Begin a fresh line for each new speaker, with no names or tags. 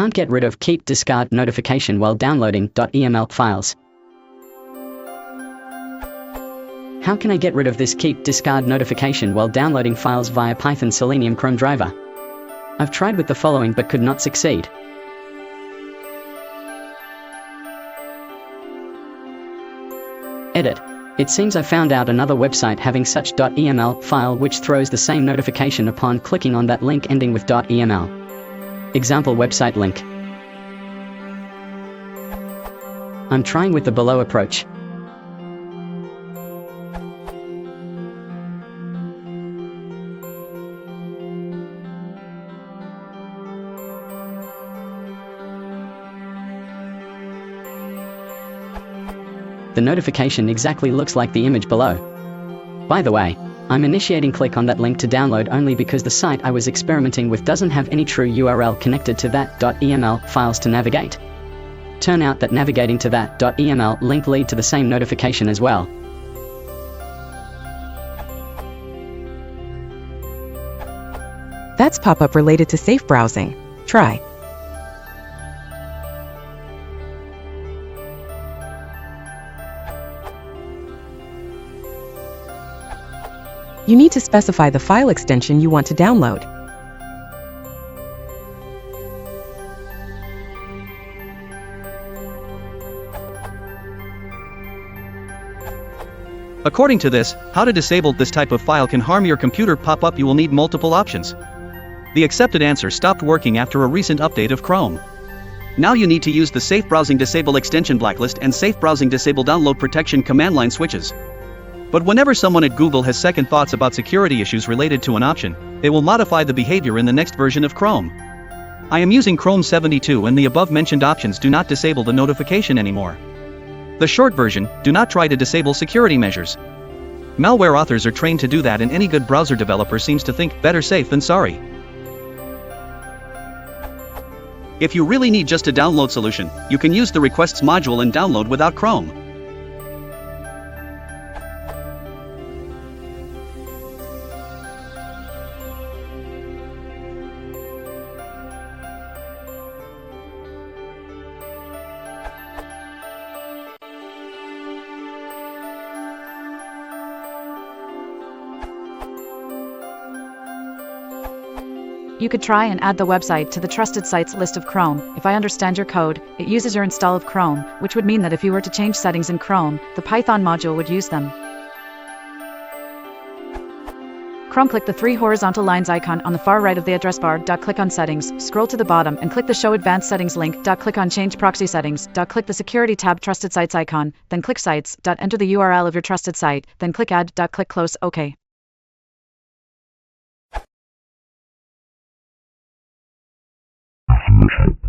can't get rid of keep discard notification while downloading .eml files. How can I get rid of this keep discard notification while downloading files via Python selenium-chromedriver? I've tried with the following but could not succeed. Edit. It seems I found out another website having such .eml file which throws the same notification upon clicking on that link ending with .eml. Example website link. I'm trying with the below approach. The notification exactly looks like the image below. By the way, I'm initiating click on that link to download only because the site I was experimenting with doesn't have any true URL connected to that .eml files to navigate. Turn out that navigating to that .eml link lead to the same notification as well.
That's pop-up related to safe browsing. Try. You need to specify the file extension you want to download.
According to this, how to disable this type of file can harm your computer pop-up. You will need multiple options. The accepted answer stopped working after a recent update of Chrome. Now you need to use the Safe Browsing Disable Extension Blacklist and Safe Browsing Disable Download Protection command line switches. But whenever someone at Google has second thoughts about security issues related to an option, they will modify the behavior in the next version of Chrome. I am using Chrome 72 and the above mentioned options do not disable the notification anymore. The short version, do not try to disable security measures. Malware authors are trained to do that, and any good browser developer seems to think better safe than sorry. If you really need just a download solution, you can use the requests module and download without Chrome.
You could try and add the website to the trusted sites list of Chrome. If I understand your code, it uses your install of Chrome, which would mean that if you were to change settings in Chrome, the Python module would use them. Chrome, click the three horizontal lines icon on the far right of the address bar. Click on Settings, scroll to the bottom and click the Show Advanced Settings link. Click on Change Proxy Settings. Click the Security tab Trusted Sites icon, then click Sites. Enter the URL of your trusted site, then click Add. Click Close. OK.
Solution.